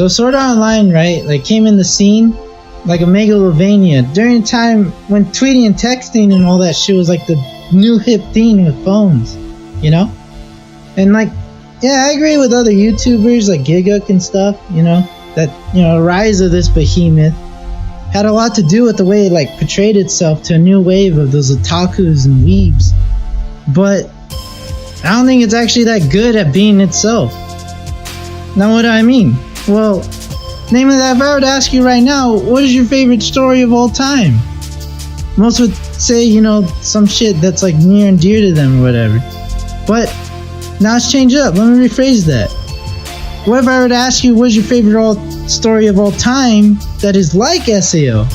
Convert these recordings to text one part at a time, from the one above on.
So Sword Art Online, right, like came in the scene like a megalovania during a time when tweeting and texting and all that shit was like the new hip thing with phones, you know? And like, yeah, I agree with other YouTubers like Gigguk and stuff, you know, that, you know, rise of this behemoth had a lot to do with the way it like portrayed itself to a new wave of those otakus and weebs. But I don't think it's actually that good at being itself. Now what do I mean? Well, namely that if I were to ask you right now, what is your favorite story of all time? Most would say, you know, some shit that's like near and dear to them or whatever. But now let's change it up. Let me rephrase that. What if I were to ask you what's your favorite story of all time that is like SAO?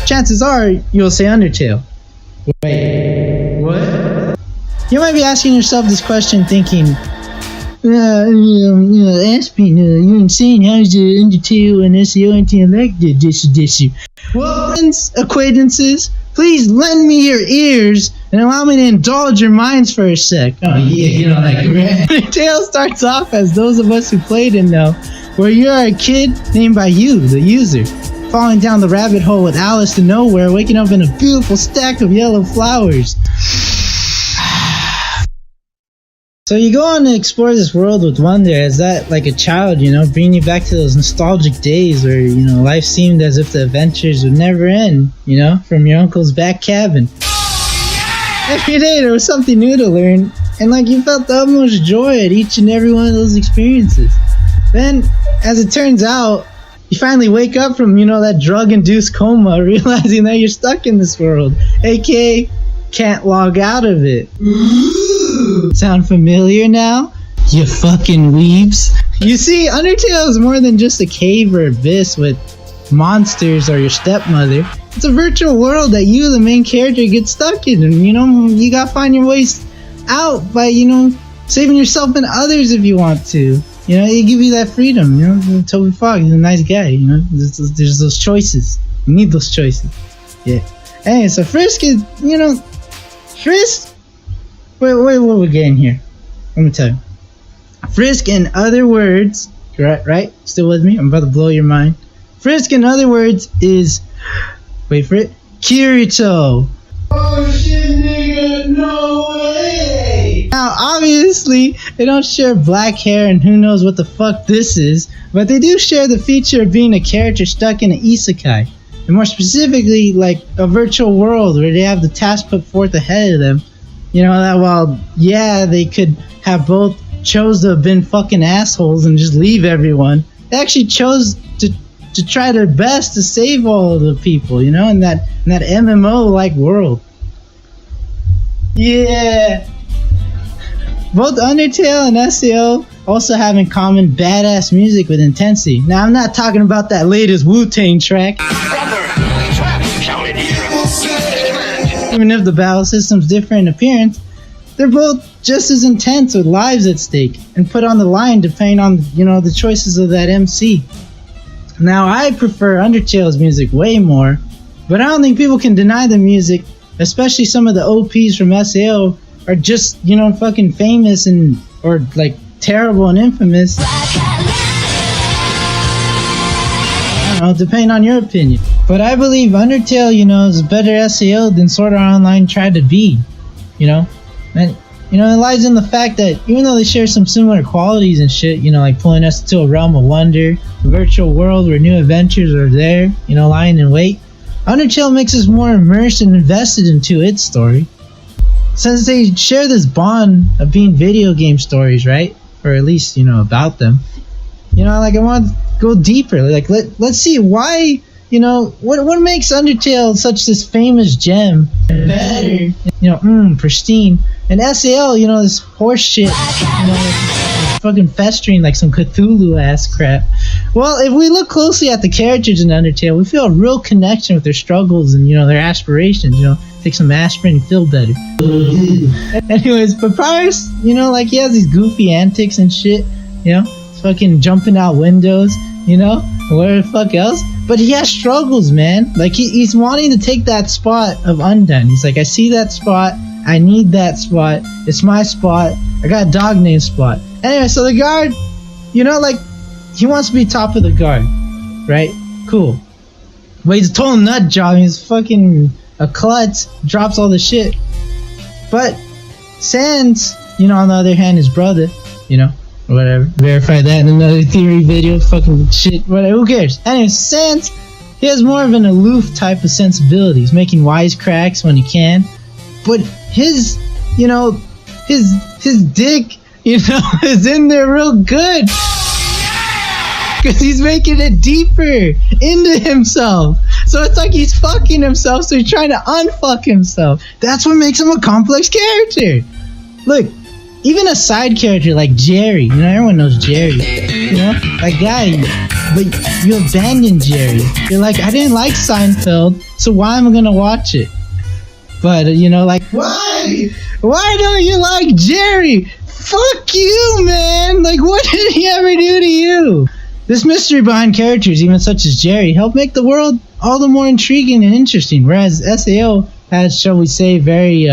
Chances are you'll say Undertale. Wait, what? You might be asking yourself this question thinking, Aspin, you're insane. How's the Undertale and SAO anything like this? Well, friends, acquaintances, please lend me your ears and allow me to indulge your minds for a sec. Oh yeah, you know that great. Undertale starts off, as those of us who played it know, where you are a kid named by you, the user, falling down the rabbit hole with Alice to nowhere, waking up in a beautiful stack of yellow flowers. So you go on to explore this world with wonder as that, like a child, you know, bringing you back to those nostalgic days where, you know, life seemed as if the adventures would never end, you know, from your uncle's back cabin. Every day there was something new to learn, and like you felt the utmost joy at each and every one of those experiences. Then, as it turns out, you finally wake up from, you know, that drug-induced coma, realizing that you're stuck in this world, aka can't log out of it. Sound familiar now? You fucking weebs. You see, Undertale is more than just a cave or abyss with monsters or your stepmother. It's a virtual world that you, the main character, get stuck in, and you know, you gotta find your ways out by, you know, saving yourself and others if you want to. You know, they give you that freedom, you know. Toby Fogg is a nice guy, you know. There's those choices. You need those choices. Yeah. Anyway, so Frisk is, you know, Frisk. Wait, what we're getting here? Let me tell you. Frisk, in other words, right? Still with me? I'm about to blow your mind. Frisk, in other words, is, wait for it, Kirito. Oh shit, nigga, no way! Now, obviously, they don't share black hair and who knows what the fuck this is, but they do share the feature of being a character stuck in an isekai. And more specifically, like a virtual world where they have the task put forth ahead of them. You know, that while, yeah, they could have both chose to have been fucking assholes and just leave everyone, they actually chose to try their best to save all of the people, you know, in that MMO-like world. Yeah! Both Undertale and SAO also have in common badass music with intensity. Now, I'm not talking about that latest Wu-Tang track. Even if the battle system's different in appearance, they're both just as intense with lives at stake and put on the line depending on, you know, the choices of that MC. Now, I prefer Undertale's music way more, but I don't think people can deny the music, especially some of the OPs from SAO are just, you know, fucking famous and, or like terrible and infamous. I don't know, depending on your opinion. But I believe Undertale, you know, is a better SAO than Sword Art Online tried to be, you know? And, you know, it lies in the fact that even though they share some similar qualities and shit, you know, like pulling us to a realm of wonder, a virtual world where new adventures are there, you know, lying in wait, Undertale makes us more immersed and invested into its story. Since they share this bond of being video game stories, right? Or at least, you know, about them. You know, like I want to go deeper. Like, let's see why, you know, what makes Undertale such this famous gem and better, you know, pristine. And SAO, you know, this horse shit, you know, fucking festering like some Cthulhu ass crap. Well, if we look closely at the characters in Undertale, we feel a real connection with their struggles and, you know, their aspirations, you know, take some aspirin and feel better. Anyways, Papyrus, you know, like he has these goofy antics and shit, you know, fucking jumping out windows, you know, where the fuck else? But he has struggles, man. Like he's wanting to take that spot of Undone. He's like, I see that spot, I need that spot, it's my spot, I got a dog named Spot. Anyway, so the guard, you know, like, he wants to be top of the guard, right? Cool. But he's a total nut job. He's fucking a klutz, drops all the shit. But Sans, on the other hand, his brother, whatever. Verify that in another theory video. Fucking shit. Whatever. Who cares? Anyway, Sans, he has more of an aloof type of sensibility. He's making wisecracks when he can. But his dick, is in there real good. Because he's making it deeper into himself. So it's like he's fucking himself, so he's trying to unfuck himself. That's what makes him a complex character. Look, even a side character like Jerry, everyone knows Jerry. That guy, but you abandoned Jerry. You're like, I didn't like Seinfeld, so why am I gonna watch it? But, why? Why don't you like Jerry? Fuck you, man! Like, what did he ever do to you? This mystery behind characters, even such as Jerry, help make the world all the more intriguing and interesting, whereas SAO has, shall we say, very,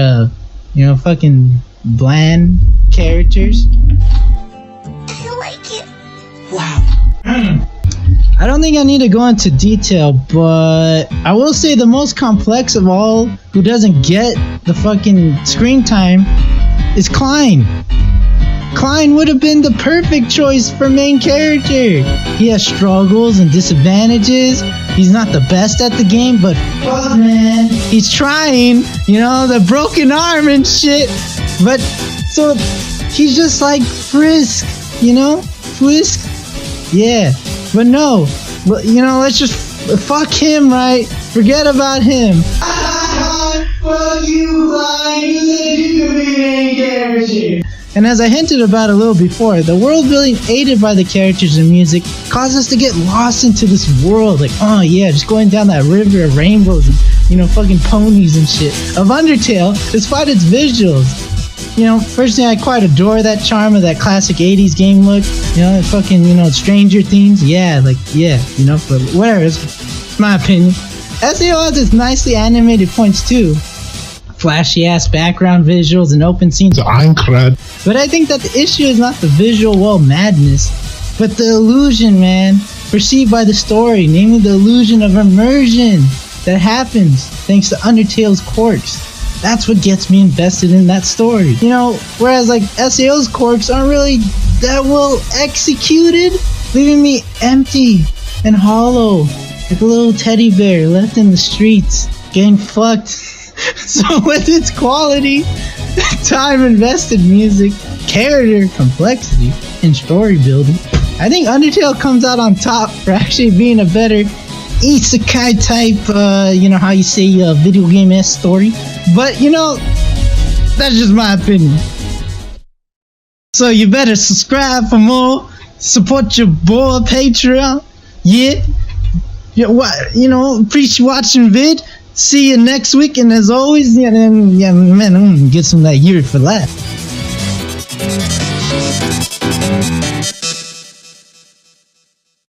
fucking bland characters. I like it. Wow. I don't think I need to go into detail, but I will say the most complex of all who doesn't get the fucking screen time is Klien. Klien would have been the perfect choice for main character. He has struggles and disadvantages. He's not the best at the game, but fuck, man, he's trying, the broken arm and shit. But, so, he's just like Frisk, Frisk? Yeah, but no, let's just fuck him, right? Forget about him. Fuck you, main character. And as I hinted about a little before, the world building aided by the characters and music caused us to get lost into this world. Like, oh yeah, just going down that river of rainbows and, fucking ponies and shit. Of Undertale, despite its visuals. First thing, I quite adore that charm of that classic 80s game look. Fucking, Stranger Things. Yeah, but whatever, it's my opinion. SAO has its nicely animated points too. Flashy ass background visuals and open scenes. But I think that the issue is not the visual madness, but the illusion, man, perceived by the story, namely the illusion of immersion that happens thanks to Undertale's quirks. That's what gets me invested in that story. Whereas like SAO's quirks aren't really that well executed, leaving me empty and hollow, like a little teddy bear left in the streets, getting fucked. So with its quality, time invested music, character complexity, and story building, I think Undertale comes out on top for actually being a better isekai type, how you say, video game-esque story. But, that's just my opinion. So you better subscribe for more, support your boy Patreon, yeah, appreciate watching vid. See you next week, and as always, man, I'm gonna get some of that Yuri for life.